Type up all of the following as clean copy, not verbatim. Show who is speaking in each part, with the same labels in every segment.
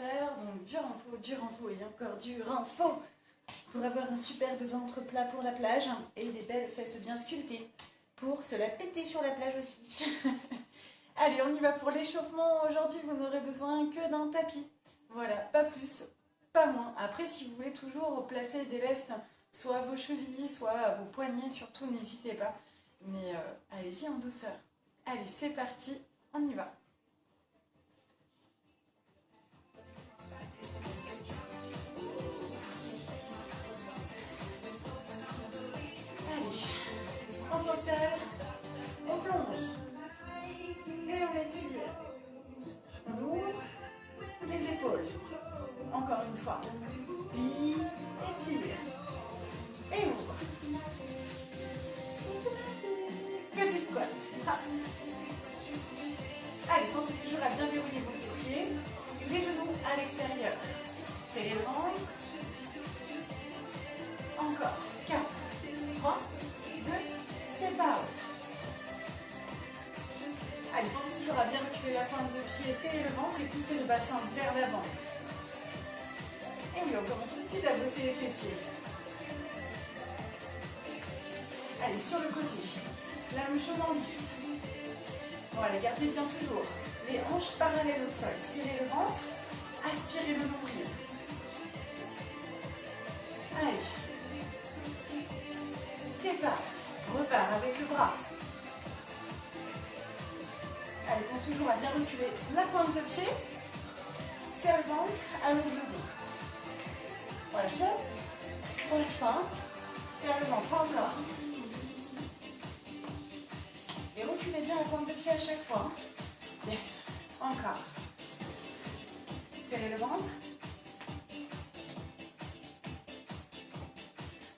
Speaker 1: douceur, donc dur en faux et encore dur en faux pour avoir un superbe ventre plat pour la plage et des belles fesses bien sculptées pour se la péter sur la plage aussi. Allez, on y va pour l'échauffement. Aujourd'hui, vous n'aurez besoin que d'un tapis. Voilà, pas plus, pas moins. Après, si vous voulez toujours placer des lestes, soit à vos chevilles, soit à vos poignets, surtout, n'hésitez pas. Mais allez-y en douceur. Allez, c'est parti, on y va. Allez, on s'installe, on plonge et on étire. On ouvre les épaules. Encore une fois. Puis, étire. Et ouvre. Petit squat. Ah. Allez, pensez toujours à bien verrouiller vos fessiers. Les genoux à l'extérieur. Serrez le ventre. Encore. 4, 3, 2, step out. Allez, pensez toujours à bien reculer la pointe de pied, serrer le ventre et pousser le bassin vers l'avant. Et oui, on commence tout de suite à bosser les fessiers. Allez, sur le côté. La même chose en lift. Voilà, gardez bien toujours les hanches parallèles au sol. Serrez le ventre, aspirez le nombril. Allez. Step out. Repart avec le bras. Allez, pense toujours à bien reculer la pointe de pied. Serre le ventre, allonge le dos. Voilà, je relâche pas. Serre le ventre en blanc. Et reculez bien la pointe de pied à chaque fois. Yes. Encore. Serrez le ventre.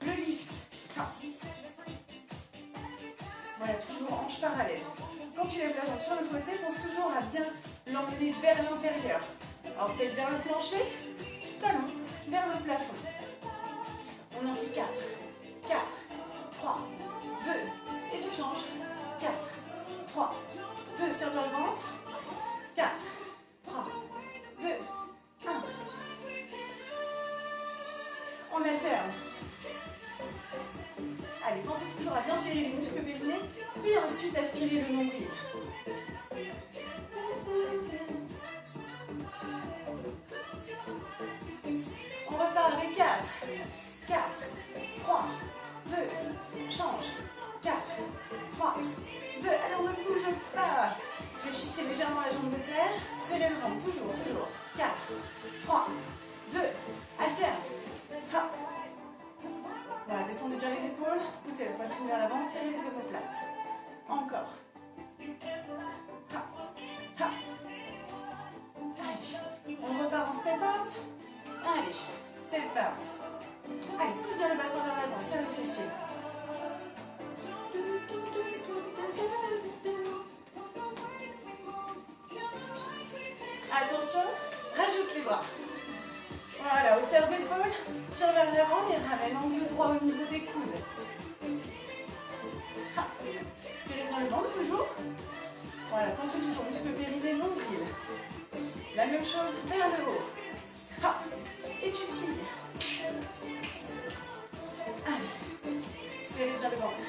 Speaker 1: Le lift. Voilà, toujours hanche parallèle. Quand tu lèves la jambe sur le côté, pense toujours à bien l'emmener vers l'intérieur. Alors peut-être vers le plancher, talon, vers le plafond. On en fait 4, 4, 3, 2, et tu changes. 4, 3, 2, serre le ventre. 4, 3, 2, 1. On alterne. Allez, pensez toujours à bien serrer les muscles périnés, puis ensuite aspirer le nombril. On repart avec 4, 4, 3, 2, change. 4, 3, 2, allez, on ne bouge pas. Fléchissez légèrement la jambe de terre, serrez le ventre, toujours. 4, 3, 2, alterne. Hop. Voilà, descendez bien les épaules, poussez la poitrine vers l'avant, serrez les omoplates. Encore. Ha. Ha. Allez, on repart en step out. Allez, step out. Allez, pousse bien le bassin vers l'avant, serre les fessiers. Attention, rajoute les bras. Voilà, hauteur d'épaule, tire vers l'avant et ramène angle droit au niveau des coudes. Serrez bien le ventre toujours. Voilà, pensez toujours muscle périnée, nombril. La même chose vers le haut. Ha. Et tu tires. Allez, serrez bien le ventre.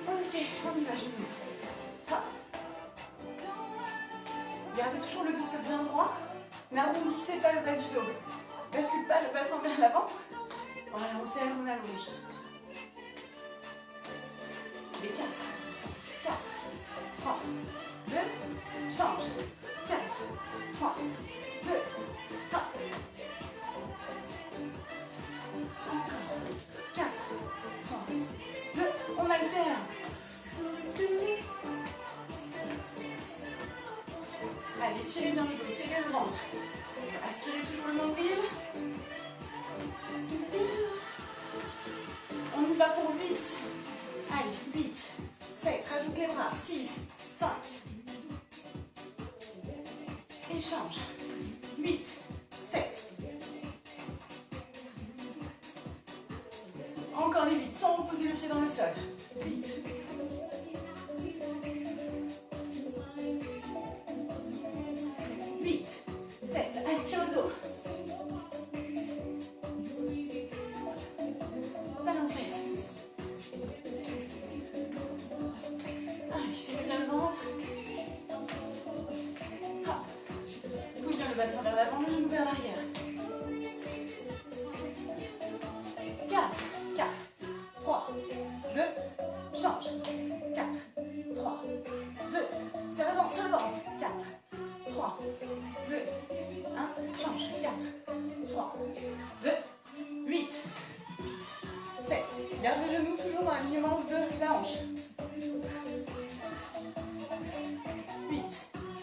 Speaker 1: Ok, on y va, genoux. Ha. Gardez toujours le buste bien droit. N'arrondissez pas le bas du dos. Bascule pas le bassin vers l'avant. Voilà, on serre, on allonge. Les 4, 4, 3, 2, change. 4, 3, 2, 1. Encore. 4, 3, 2, on alterne. Allez, tirez bien le dos, serrez le ventre. Aspirez toujours le nombril. On y va pour 8. Allez, 8, 7, rajoute les bras. 6, 5. Et change. 8, 7. Encore les 8, sans reposer le pied dans le sol. 8. la hanche. 8,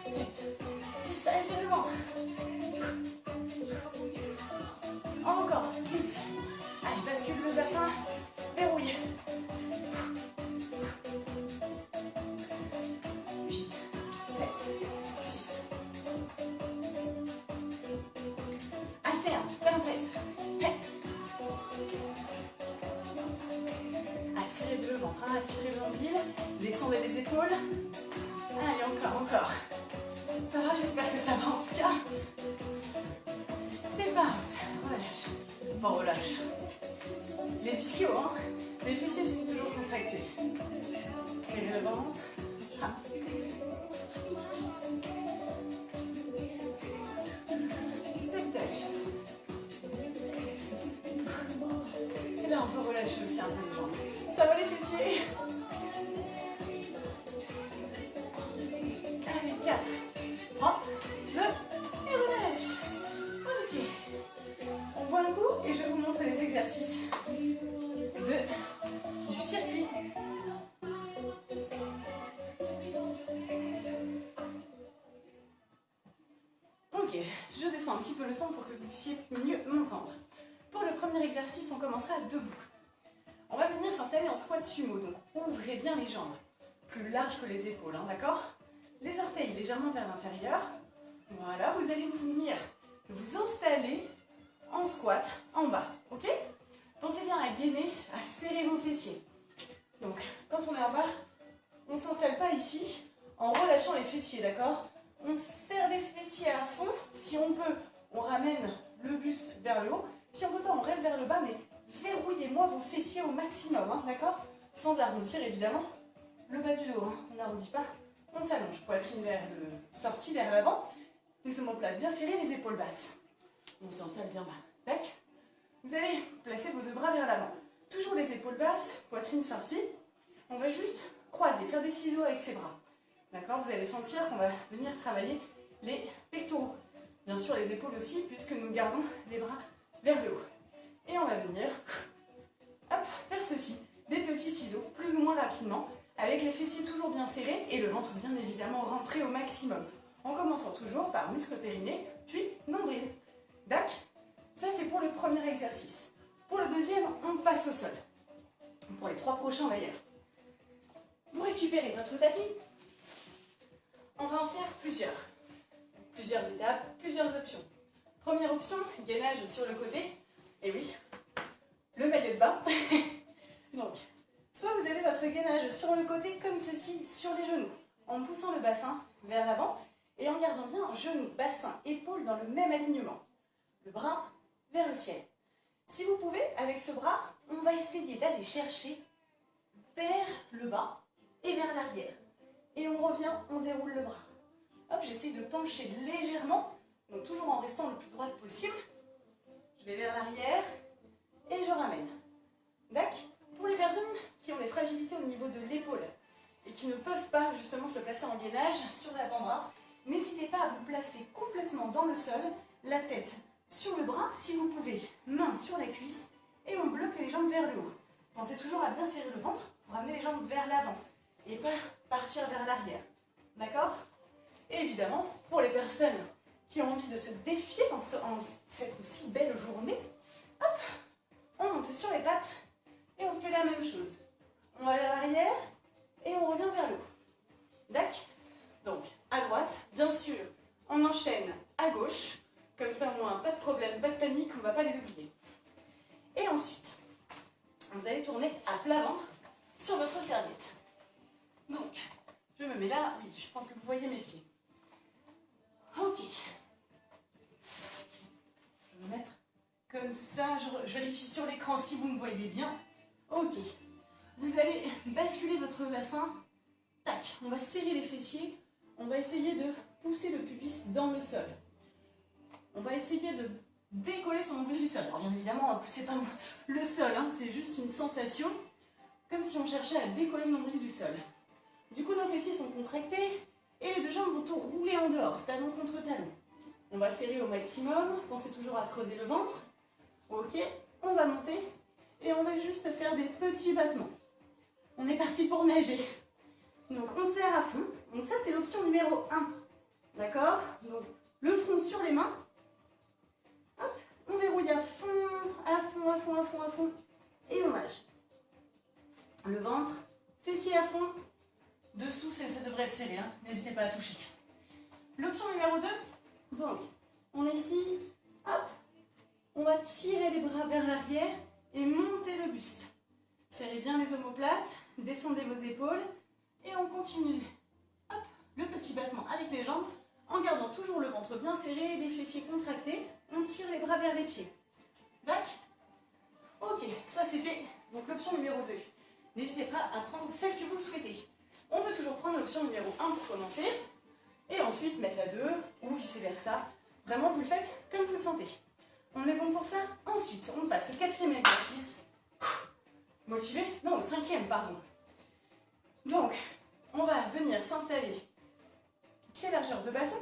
Speaker 1: 7, 6, allez, c'est le ventre. Encore, 8. Allez, bascule le bassin, verrouille. 8, 7, 6. Alterne, talon fesse. Attirez le ventre, hein, aspirez l'ombril, descendez les épaules. Allez, encore. Ça va, j'espère que ça va en tout cas. C'est pas relâche. Bon, relâche. Les ischios, hein. Les fessiers sont toujours contractés. Serrez le ventre. Ah. Step touch. Et là, on peut relâcher aussi un peu les jambes. Ça va les fessiers? Allez, 4, 3, 2, et relâche. Ok. On boit un coup et je vous montre les exercices du circuit. Ok, je descends un petit peu le son pour que vous puissiez mieux m'entendre. Pour le premier exercice, on commencera debout. On va venir s'installer en squat sumo, donc ouvrez bien les jambes, plus larges que les épaules, hein, d'accord? Les orteils légèrement vers l'intérieur. Voilà, vous allez venir vous installer en squat en bas, ok? Pensez bien à gainer, à serrer vos fessiers. Donc, quand on est en bas, on ne s'installe pas ici en relâchant les fessiers, d'accord? On serre les fessiers à fond. Si on peut, on ramène le buste vers le haut. Si on ne peut pas, on reste vers le bas, mais verrouillez-moi vos fessiers au maximum, hein, d'accord? Sans arrondir, évidemment, le bas du dos. Hein. On n'arrondit pas, on s'allonge. Poitrine vers le sortie, vers l'avant. Les omoplates bien serrées, les épaules basses. On s'installe bien bas. Tac. Vous allez placer vos deux bras vers l'avant. Toujours les épaules basses, poitrine sortie. On va juste croiser, faire des ciseaux avec ses bras. D'accord? Vous allez sentir qu'on va venir travailler les pectoraux. Bien sûr, les épaules aussi, puisque nous gardons les bras vers le haut. Et on va venir hop, faire ceci. Des petits ciseaux, plus ou moins rapidement, avec les fessiers toujours bien serrés et le ventre bien évidemment rentré au maximum. En commençant toujours par muscle périnée, puis nombril. Dac. Ça, c'est pour le premier exercice. Pour le deuxième, on passe au sol. Pour les 3 prochains d'ailleurs. Vous récupérez votre tapis. On va en faire plusieurs. Plusieurs étapes, plusieurs options. Première option, gainage sur le côté. Et oui, le maillot de bain. Donc, soit vous avez votre gainage sur le côté comme ceci, sur les genoux, en poussant le bassin vers l'avant et en gardant bien genoux, bassin, épaules dans le même alignement. Le bras vers le ciel. Si vous pouvez, avec ce bras, on va essayer d'aller chercher vers le bas et vers l'arrière. Et on revient, on déroule le bras. Hop, j'essaie de pencher légèrement, donc toujours en restant le plus droite possible. Je vais vers l'arrière et je ramène. D'accord? Pour les personnes qui ont des fragilités au niveau de l'épaule et qui ne peuvent pas justement se placer en gainage sur l'avant-bras, n'hésitez pas à vous placer complètement dans le sol, la tête sur le bras si vous pouvez, main sur la cuisse et on bloque les jambes vers le haut. Pensez toujours à bien serrer le ventre pour amener les jambes vers l'avant et pas partir vers l'arrière. D'accord? Et évidemment, pour les personnes qui ont envie de se défier en cette si belle journée, hop, on monte sur les pattes et on fait la même chose. On va vers l'arrière et on revient vers le haut. D'accord? Donc, à droite, bien sûr, on enchaîne à gauche. Comme ça, au moins, pas de problème, pas de panique, on ne va pas les oublier. Et ensuite, vous allez tourner à plat ventre sur votre serviette. Donc, je me mets là, oui, je pense que vous voyez mes pieds. Ok. Je vais me mettre comme ça, je vérifie sur l'écran si vous me voyez bien. Ok. Vous allez basculer votre bassin. Tac, on va serrer les fessiers. On va essayer de pousser le pubis dans le sol. On va essayer de décoller son nombril du sol. Alors bien évidemment, c'est pas le sol, hein, c'est juste une sensation, comme si on cherchait à décoller le nombril du sol. Du coup, nos fessiers sont contractés et les deux jambes vont tout rouler en dehors, talon contre talon. On va serrer au maximum, pensez toujours à creuser le ventre. Ok, on va monter et on va juste faire des petits battements. On est parti pour nager. Donc on serre à fond. Donc ça c'est l'option numéro 1. D'accord? Donc le front sur les mains. Hop, on verrouille à fond, à fond, à fond, à fond, à fond. Et on nage. Le ventre, fessier à fond. Dessous, ça devrait être serré. Hein. N'hésitez pas à toucher. L'option numéro 2. Donc, on est ici. Hop. On va tirer les bras vers l'arrière et monter le buste. Serrez bien les omoplates. Descendez vos épaules. Et on continue. Hop. Le petit battement avec les jambes. En gardant toujours le ventre bien serré, les fessiers contractés. On tire les bras vers les pieds. D'accord? Ok, ça c'était donc l'option numéro 2. N'hésitez pas à prendre celle que vous souhaitez. On peut toujours prendre l'option numéro 1 pour commencer. Et ensuite mettre la 2 ou vice versa. Vraiment, vous le faites comme vous le sentez. On est bon pour ça? Ensuite, on passe au 4e exercice. Motivé? Non, au 5e, pardon. Donc, on va venir s'installer. Pied largeur de bassin.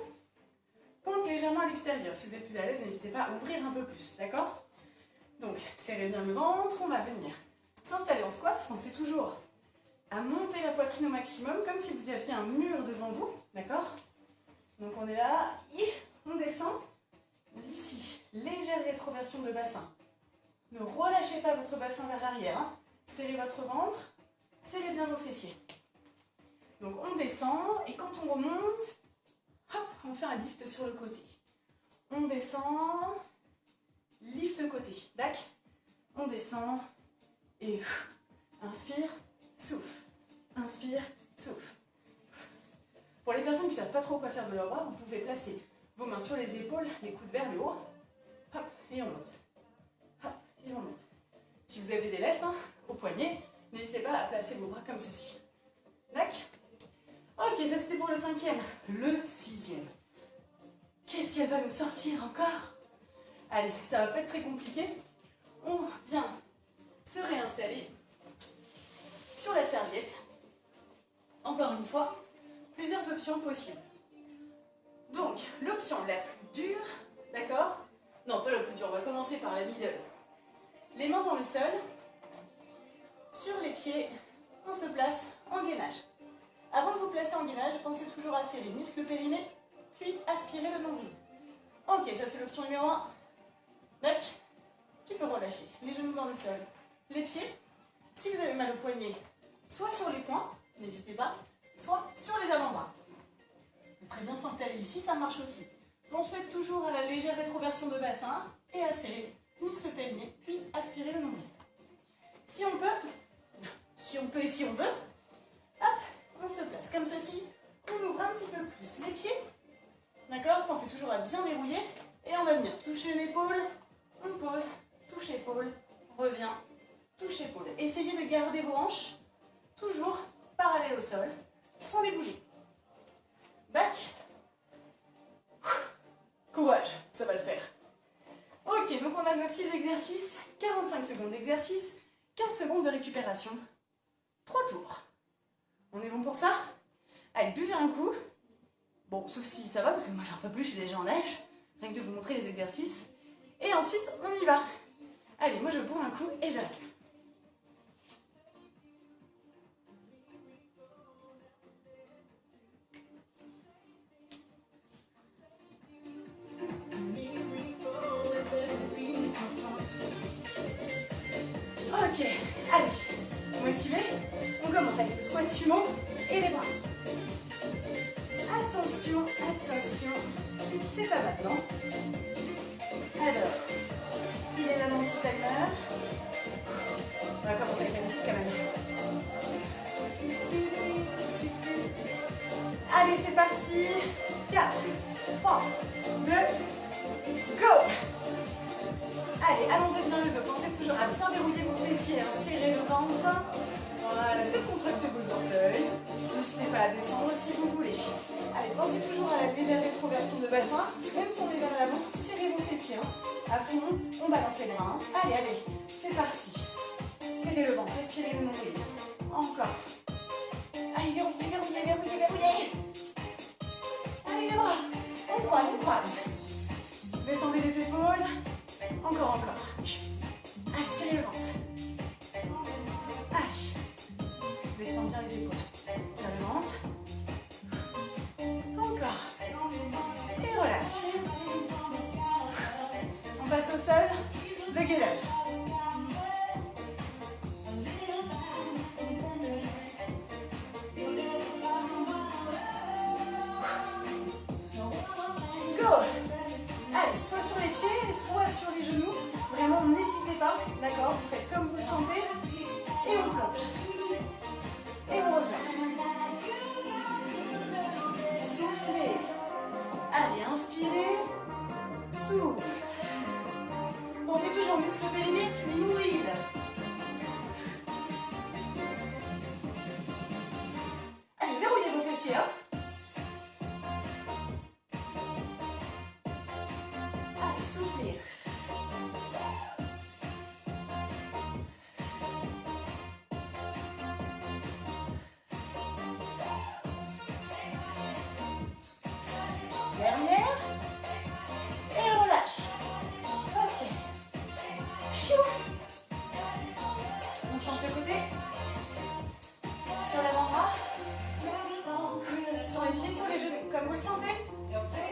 Speaker 1: Pompe légèrement à l'extérieur. Si vous êtes plus à l'aise, n'hésitez pas à ouvrir un peu plus. D'accord? Donc, serrez bien le ventre. On va venir s'installer en squat. Pensez toujours à monter la poitrine au maximum, comme si vous aviez un mur devant vous. D'accord? Donc, on est là. Et on descend. Ici, légère rétroversion de bassin. Ne relâchez pas votre bassin vers l'arrière. Hein. Serrez votre ventre. Serrez bien vos fessiers. Donc, on descend. Et quand on remonte, hop, on fait un lift sur le côté. On descend. Lift côté. D'accord? On descend. Et inspire, souffle. Inspire, souffle. Pour les personnes qui ne savent pas trop quoi faire de leurs bras, vous pouvez placer vos mains sur les épaules, les coudes vers le haut. Hop, et on monte. Hop, et on monte. Si vous avez des lestes au poignet, n'hésitez pas à placer vos bras comme ceci. D'accord? Ok, ça c'était pour le 5e. Le 6e. Qu'est-ce qu'elle va nous sortir encore? Allez, ça va pas être très compliqué. On vient se réinstaller sur la serviette. Encore une fois, plusieurs options possibles. Donc, l'option la plus dure, d'accord? Non, pas la plus dure, on va commencer par la middle. Les mains dans le sol. Sur les pieds, on se place en gainage. Avant de vous placer en gainage, pensez toujours à serrer muscle périnée, puis aspirer le nombril. Ok, ça c'est l'option numéro 1. D'accord? Tu peux relâcher les genoux dans le sol, les pieds. Si vous avez mal au poignet, soit sur les poings, n'hésitez pas, soit sur les avant-bras. Très bien s'installer ici, ça marche aussi. Pensez toujours à la légère rétroversion de bassin et à serrer muscle périnée, puis aspirer le nombril. Si on peut et si on veut, hop, on se place comme ceci. On ouvre un petit peu plus les pieds. D'accord? Pensez toujours à bien verrouiller. Et on va venir toucher l'épaule. On pose, touche épaule, revient, touche épaule. Essayez de garder vos hanches toujours parallèles au sol, sans les bouger. Back. Courage, ça va le faire. Ok, donc on a nos 6 exercices, 45 secondes d'exercice, 15 secondes de récupération, 3 tours. On est bon pour ça? Allez, buvez un coup. Bon, sauf si ça va, parce que moi j'en peux plus, je suis déjà en neige. Rien que de vous montrer les exercices. Et ensuite, on y va. Allez, moi je bois un coup et j'arrive. Ok, allez, motivé. On commence avec le squat sumo et les bras. Attention, attention, c'est pas maintenant. Alors, il est là mon petit timer. On va commencer avec la musique quand même. Allez, c'est parti. 4, 3, 2, go. Allez, allongez bien le dos. Pensez toujours à bien verrouiller vos fessiers, serrez le ventre. Voilà, décontractez vos orteils. N'hésitez pas à descendre si vous voulez. Allez, pensez toujours à la légère rétroversion de bassin. Même si on est vers l'avant, serrez vos fessiers. À fond, on balance les bras. Allez, allez, c'est parti. Serrez le ventre, respirez le nombril. Encore. Allez, verrouillez, verrouillez, verrouillez, verrouillez. Allez, les bras. On croise, on croise. Descendez les épaules. Encore, encore. Allez, serrez le ventre. Allez. relâche. Go. Allez, soit sur les pieds, soit sur les genoux. Vraiment, n'hésitez pas, d'accord? Vous faites comme vous le sentez. Et on plonge. Et on revient. Soufflez. Allez, inspirez. Souffle. Pensez toujours muscle périnée, puis nombril. Allez, verrouillez vos fessiers. Allez, soufflez. Dernière. Et on relâche. Ok. Pfiou. On change de côté. Sur l'avant-bras. Sur les pieds, sur les genoux, comme vous le sentez.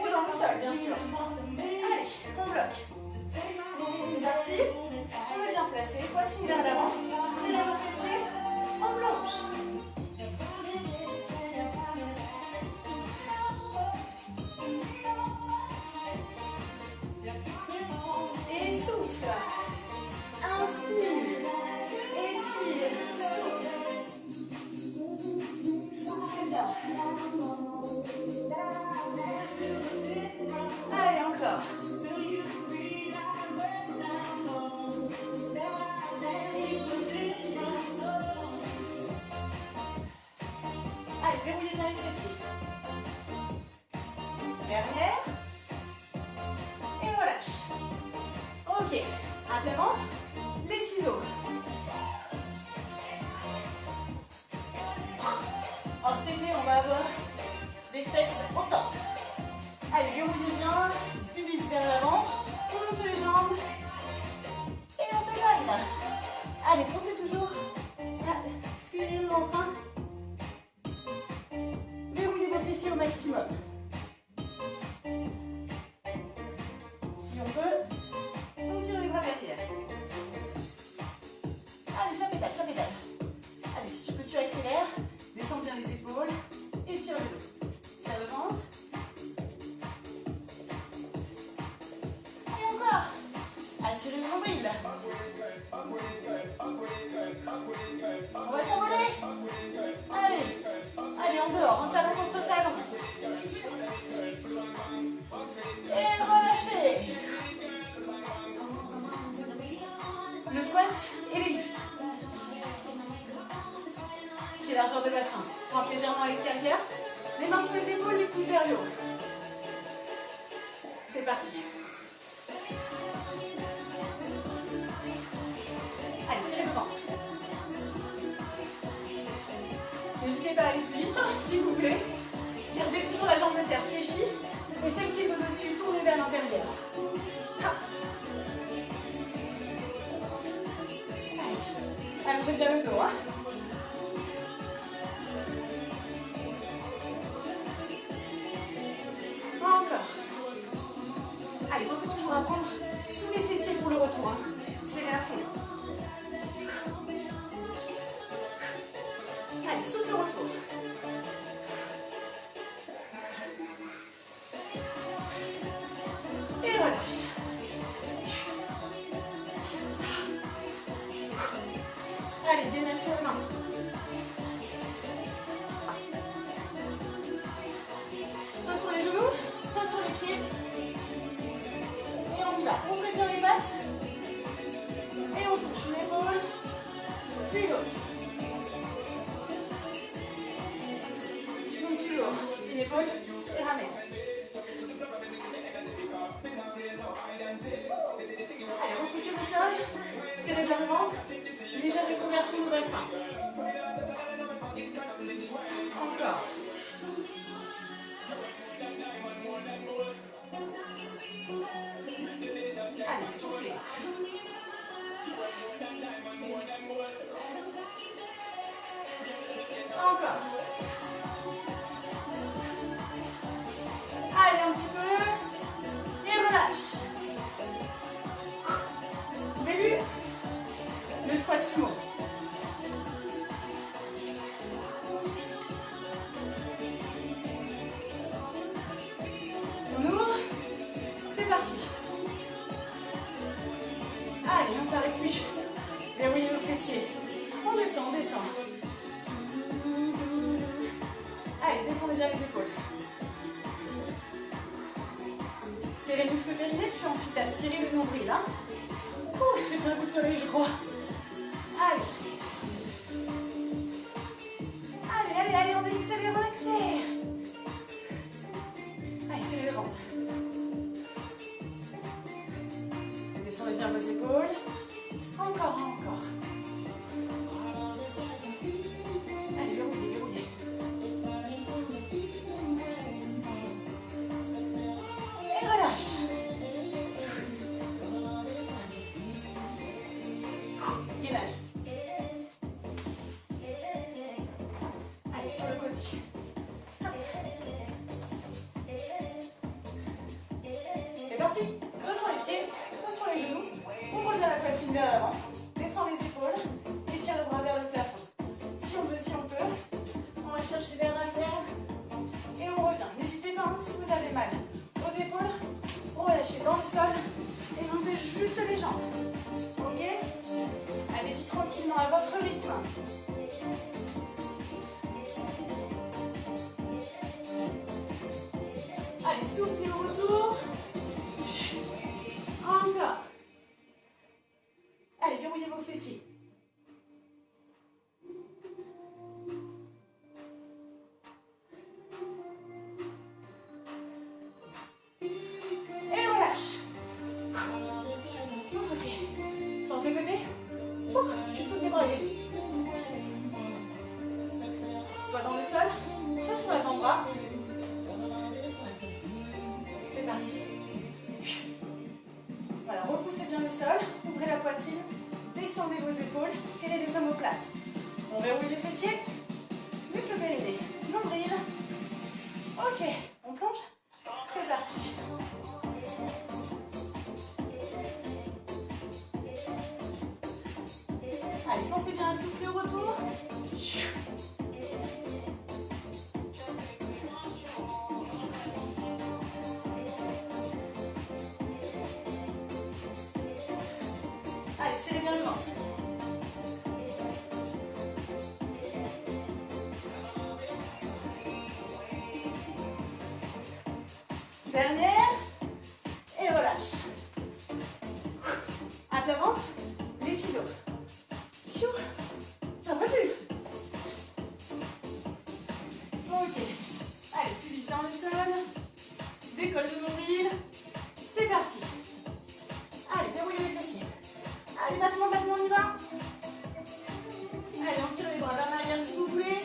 Speaker 1: Ou dans le sol, bien sûr. Allez, on bloque. C'est parti. On est bien placé. Poitrine vers l'avant. C'est la fessier. On plonge. Et souffle. Inspire. Étire. Souffle. Souffle bien. Allez, encore. Et souffle, étire. Allez, verrouillez bien les fessiers. Dernière. Et relâche. Ok. Implémente les ciseaux. En cet été, on va avoir des fesses au top. Allez, verrouillez bien. Pubis vers l'avant. On monte les jambes. Et on pédale. Allez, pensez toujours à serrer le ventre. Verrouillez vos fessiers au maximum. Si on peut, on tire les bras derrière. Allez, ça pédale, ça pédale. Allez, si tu peux, tu accélères. Descends bien les épaules. Et tire le dos. Serre le ventre. Et encore. Assurez le nombril. On va s'envoler. Allez. Allez, en dehors, en talon contre talon. Et relâchez. Le squat et les lifts. Pied largeur de bassin. Rampe légèrement à l'extérieur. Les mains sur les épaules, les coudes vers le haut. C'est parti. Allez, serrez le ventre. N'hésitez pas à aller plus vite, s'il vous plaît. Gardez toujours la jambe de terre fléchie. Et celle qui est au-dessus, tournez vers l'intérieur. Allongez bien le dos. Encore. Allez, pensez toujours à prendre sous les fessiers pour le retour. Serrez à fond. Allez, souffle le retour. Et relâche. Allez, dénachez les mains. Soit sur les genoux, soit sur les pieds. Et on y va. Ouvrez bien les pattes. Et on touche une épaule, puis l'autre. Donc toujours une épaule et ramène. Allez, repoussez le sol, serrez bien le ventre, légère rétroversion du bassin. Encore. Allez, soufflez. Encore. Allez, un petit peu. Et relâche. Début Allez, on s'arrête plus. Verrouillez vos fessiers. On descend, on descend. Allez, descendez bien les épaules. Serrez les muscles périnés, puis ensuite aspirez le nombril. Hein. J'ai pris un coup de soleil, je crois. Allez. Allez, allez, allez, on accélère, on accélère. Allez, serrez le ventre. Descendez bien vos épaules. Encore, encore. Allez, verrouillez, verrouillez. Et relâche. Gainage. Allez, sur le côté. C'est parti. Soit sur les pieds, soit sur les genoux. Ouvre bien la poitrine vers l'avant. Descends les épaules. Étire le bras vers le plafond. Si on veut, si on peut. On va chercher vers l'arrière. Et on revient. N'hésitez pas, si vous avez mal aux épaules, relâchez dans le sol. Et montez juste les jambes. Ok? Allez-y tranquillement à votre rythme. Allez, soufflez au retour. Encore. Allez, verrouillez vos fessiers. Et relâche. Ok. Change de côté. Je suis toute débraillée. Soit dans le sol, soit sur l'avant-bras. C'est parti. Voilà, repoussez bien le sol, ouvrez la poitrine, descendez vos épaules, serrez les omoplates. On verrouille les fessiers, muscles périnés, nombril. Ok, on plonge. C'est parti. Allez, pensez bien à souffler au retour. Allez, serrez bien le ventre. Dernière. Et relâche. À plat ventre, les ciseaux. Ça va plus. Ok. Allez, puis dans le sol. Décolle le nombril. C'est parti. Allez, verrouillez les fessiers. Allez, maintenant, on y va. Allez, on tire les bras vers l'arrière si vous voulez.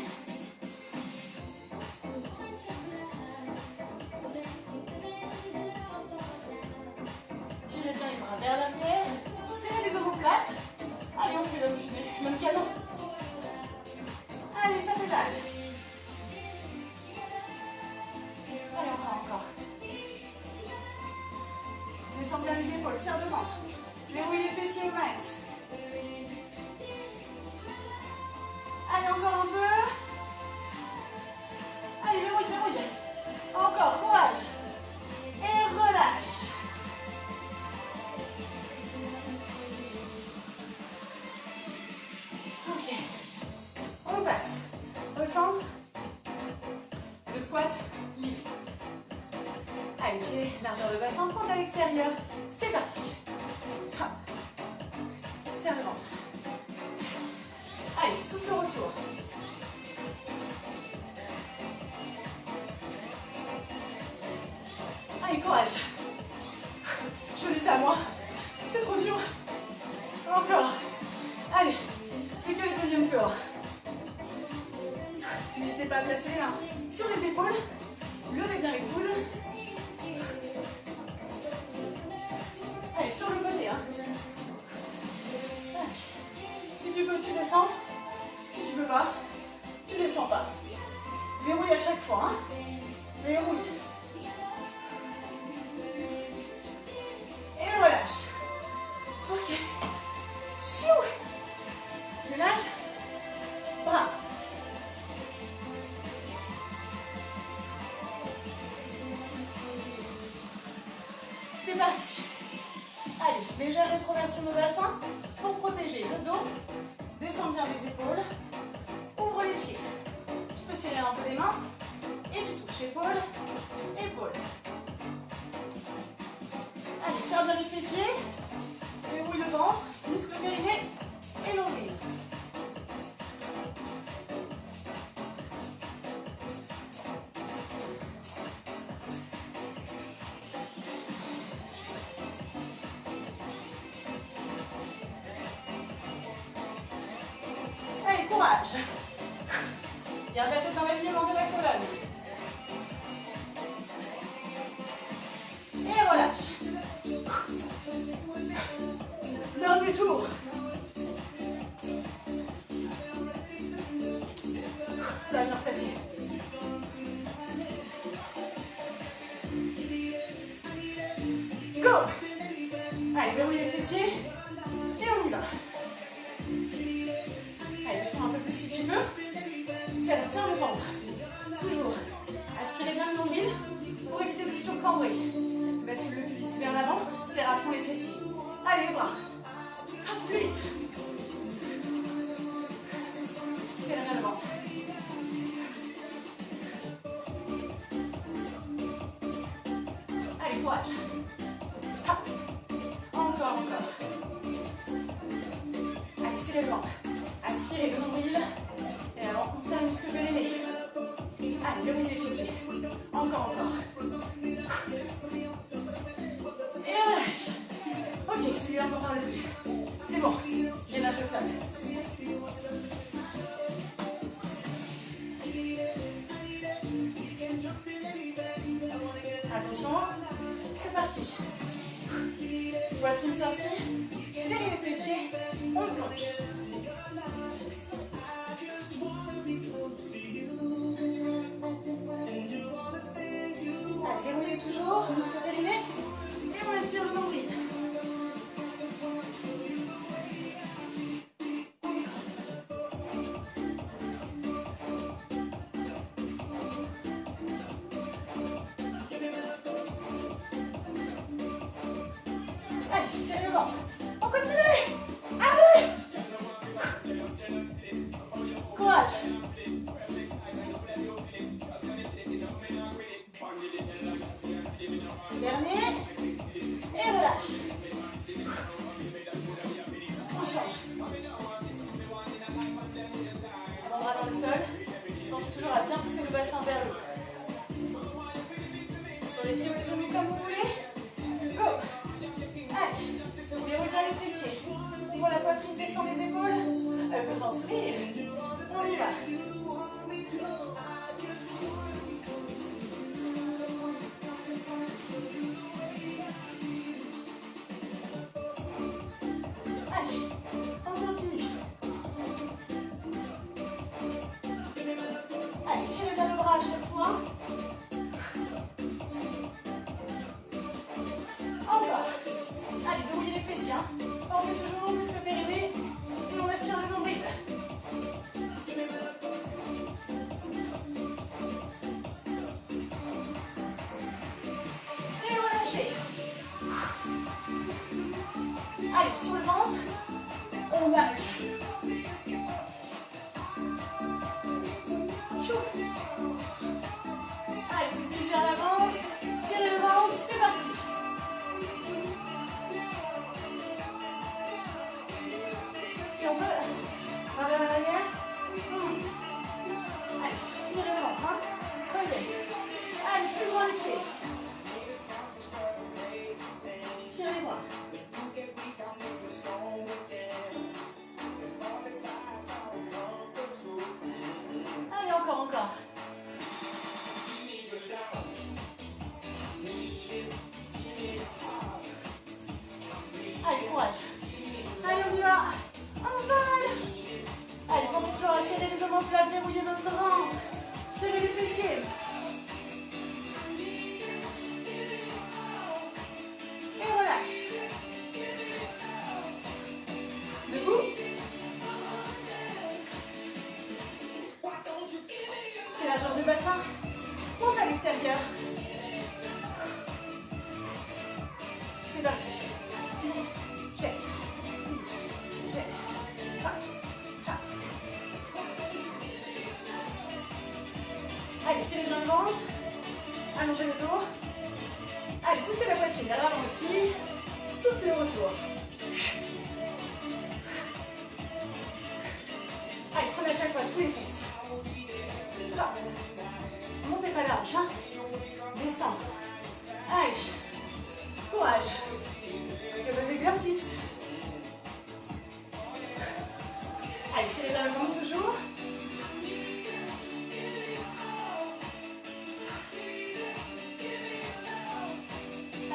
Speaker 1: Tirez bien les bras vers l'arrière. Serrez les omoplates. Allez, on fait la fusée. Même canon. Allez, ça pédale. Allez, encore. Descends bien les épaules, serre le ventre. Verrouille les fessiers au max. Allez, encore un peu. Allez, verrouille, verrouille. Encore, courage. Et relâche. Ok. On passe au centre. Le squat, lift. Allez, pied, largeur de bassin, pointe à l'extérieur. C'est parti. Hop. Serre le ventre. Allez, souffle au retour. Allez, courage. Je dis ça à moi. C'est trop dur. Encore. Allez, c'est que le deuxième tour. N'hésitez pas à placer les mains sur les épaules. Levez bien les coudes. Allez, sur le côté. Hein. Si tu peux, tu descends. Si tu peux pas, tu descends pas. Verrouille à chaque fois. Hein. Verrouille. Et relâche. Ok. Relâche. Bras. C'est parti. Allez, légère rétroversion de le bassin pour protéger le dos. Descends bien les épaules. Ouvre les pieds. Tu peux serrer un peu les mains. Et tu touches épaule, épaule. Allez, serre bien les fessiers. Déroule le ventre, muscle périnée et nombril. Allez, courage. Garde la tête dans l'alignement de la colonne. Et relâche. Dernier tour. Ça va bien se passer. Go. Allez, verrouille les fessiers. Et on y va. Allez, descends un peu plus si tu peux. Serre bien le ventre. Toujours. Aspirez bien le nombril pour éviter de surcambrer. Bascule le pubis vers l'avant. Serre à fond les fessiers. Allez, les bras. Plus vite. Serrez bien le ventre. Allez, courage. Hop. Encore. Allez, serrez le ventre. Aspirez le nombril. Et alors, on serre les muscles périnés. Allez, verrouillez les fessiers. Encore. Et relâche. Ok, celui-là, on va le plus. C'est bon. Gainage au sol. Attention. C'est parti. Poitrine sortie. Serrez les fessiers. On planche. Allez, déroulez toujours. Muscle périnée. Et on inspire le nombril. Allez, serrez le ventre. On continue. Allez. Courage. Dernier. Et relâche. On change. Avant-bras dans le sol. Pensez toujours à bien pousser le bassin vers le haut. Sur les pieds ou les genoux comme vous voulez. Go. Allez. Vous déroulez bien les fessiers. Ouvre la poitrine, descend les épaules. Grand sourire. On y va. Allez, on continue. Allez, tirez bien le bras à chaque fois. Encore. Allez, verrouillez les fessiers. Pensez toujours au muscle périnée et on aspire le nombril. Et relâchez. Allez, sur le ventre, on nage. Allez, vous pliez vers l'avant, tirez le ventre, c'est parti. Si on peut, on va vers l'arrière, on monte. Allez, tirez le ventre, hein. Creusez. Allez, plus loin les pieds. Tirez les bras. Allez, encore. Allez, courage. Allez, on y va. On va. Allez, pensez toujours à serrer les omoplates, verrouiller votre ventre. Serrez les fessiers. Et relâche. Debout. C'est la jambe du bassin. Monte à l'extérieur. C'est parti. Jette. ventre. Allongez le dos. Allez, poussez la poitrine vers l'avant aussi. Soufflez au retour. Allez, prenez à chaque fois sous les fesses. Hop. Montez pas la hanche, hein. Descends. Allez. Courage. Et vos exercices. Allez, serrez dans le ventre toujours.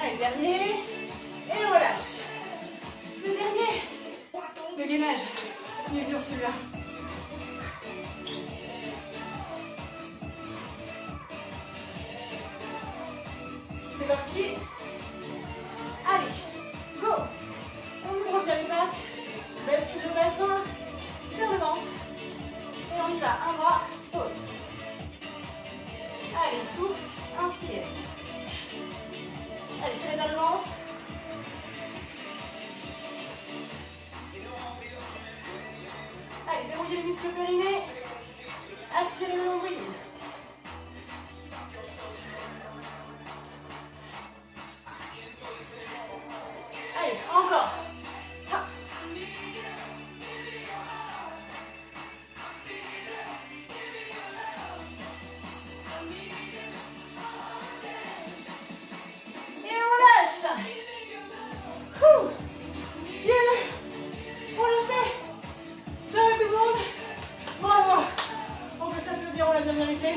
Speaker 1: Allez, dernier. Et on relâche. Le dernier. Le gainage. Il est dur celui-là. C'est parti. Allez, go. On ouvre bien les pattes. Bascule le bassin. Serre le ventre. Et on y va. Un bras, pause. Allez, souffle, inspire. Allez, serrez dans le ventre. Allez, verrouillez les muscles périnés. Aspirez le nombril. Allez, encore. Hop. Et on lâche. Ouh. Yeah. On l'a fait. Ça va tout le monde? Bravo. On peut s'applaudir, on l'a bien mérité.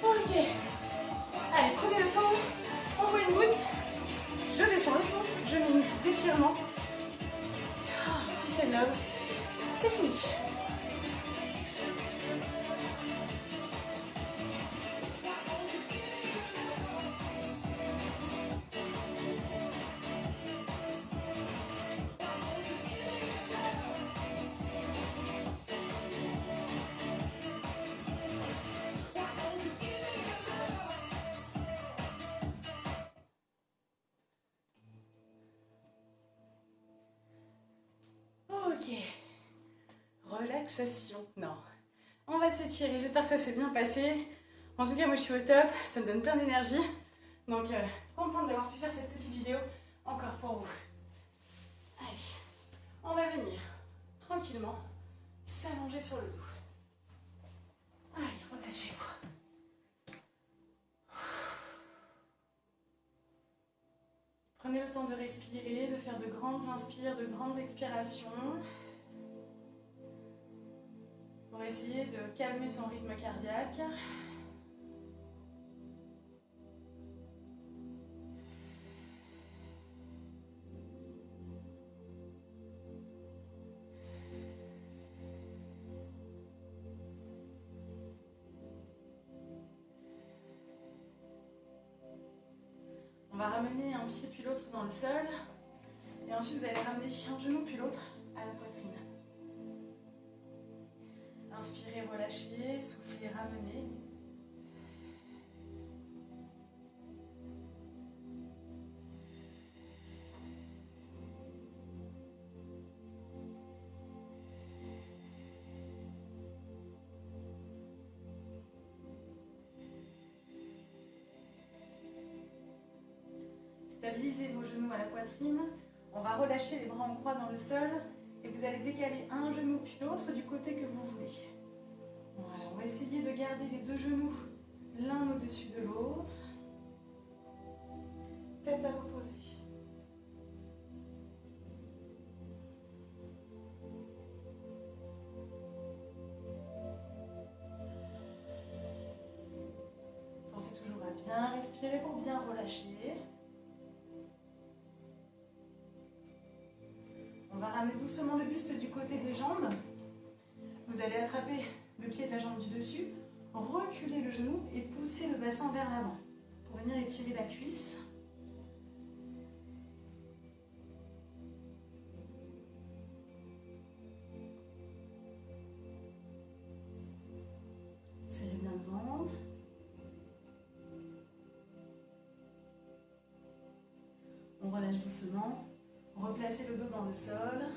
Speaker 1: Ok. Allez, prenez le temps. On voit une goutte. Je descends le son. Je mets une petite d'étirement. Peace and love. C'est fini. Ok, relaxation, non. On va s'étirer, j'espère que ça s'est bien passé. En tout cas, moi je suis au top, ça me donne plein d'énergie. Donc, contente d'avoir pu faire cette petite vidéo encore pour vous. Allez, on va venir tranquillement s'allonger sur le dos. Allez, relâchez-vous. Prenez le temps de respirer, de faire de grandes inspires, de grandes expirations. Pour essayer de calmer son rythme cardiaque. On va ramener un pied puis l'autre dans le sol. Et ensuite, vous allez ramener un genou puis l'autre à la poitrine. Inspirez, relâchez, soufflez, ramenez. Stabilisez vos genoux à la poitrine. On va relâcher les bras en croix dans le sol. Et vous allez décaler un genou puis l'autre du côté que vous voulez. Voilà, on va essayer de garder les deux genoux l'un au-dessus de l'autre. Tête à l'opposé. Pensez toujours à bien respirer pour bien relâcher. On va ramener doucement le buste du côté des jambes. Vous allez attraper le pied de la jambe du dessus, reculer le genou et pousser le bassin vers l'avant pour venir étirer la cuisse. Serrez bien le ventre. On relâche doucement. Replacez le dos dans le sol.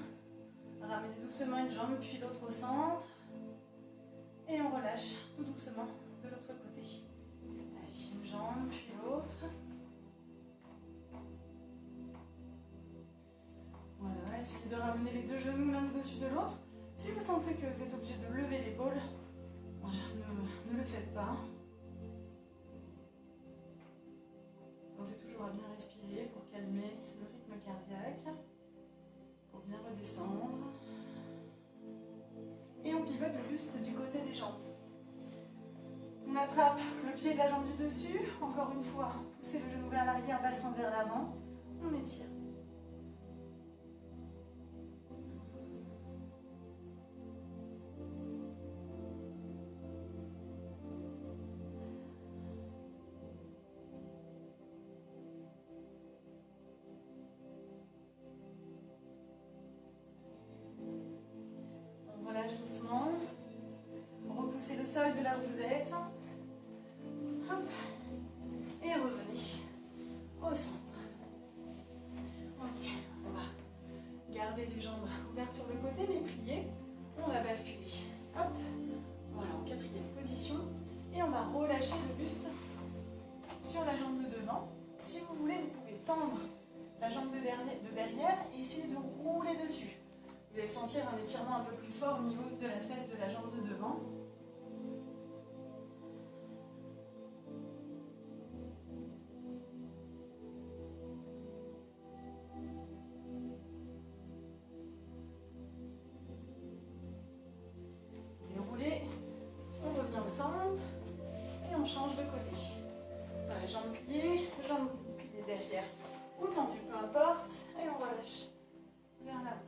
Speaker 1: Ramenez doucement une jambe puis l'autre au centre. Et on relâche tout doucement de l'autre côté. Allez, une jambe, puis l'autre. Voilà, essayez de ramener les deux genoux l'un au-dessus de l'autre. Si vous sentez que vous êtes obligé de lever l'épaule, voilà, ne le faites pas. Pensez toujours à bien respirer pour calmer le rythme cardiaque, pour bien redescendre. Et on pivote le buste du côté des jambes. On attrape le pied de la jambe du dessus. Encore une fois, poussez le genou vers l'arrière, bassin vers l'avant. On étire. On relâche doucement. Repoussez le sol de là où vous êtes. Hop. Et revenez au centre. Ok, on va garder les jambes ouvertes sur le côté mais pliées. On va basculer. Hop. Voilà, en quatrième position. Et on va relâcher le buste sur la jambe de devant. Si vous voulez, vous pouvez tendre la jambe de derrière et essayer de rouler dessus. Vous allez sentir un étirement un peu plus fort au niveau de la fesse de la jambe de devant. Au centre et on change de côté. Voilà, jambes pliées derrière ou tendues, peu importe, et on relâche vers l'avant.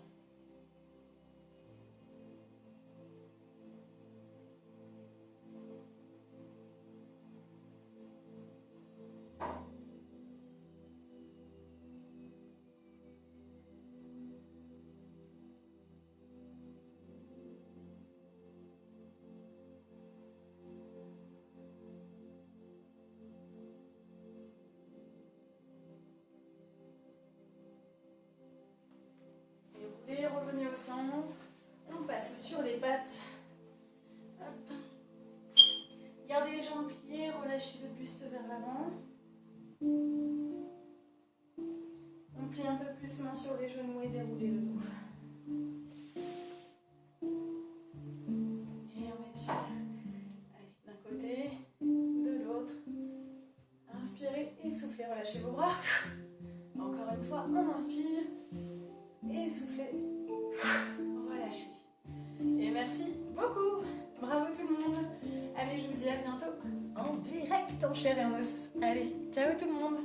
Speaker 1: Et revenez au centre. On passe sur les pattes. Hop. Gardez les jambes pliées, relâchez le buste vers l'avant. On plie un peu plus main sur les genoux et déroulez le dos. Et on étire. Allez, d'un côté, de l'autre. Inspirez et soufflez, relâchez vos bras. Encore une fois, on inspire. Et soufflez, relâchez. Et merci beaucoup. Bravo tout le monde. Allez, je vous dis à bientôt en direct en chair et en os. Allez, ciao tout le monde.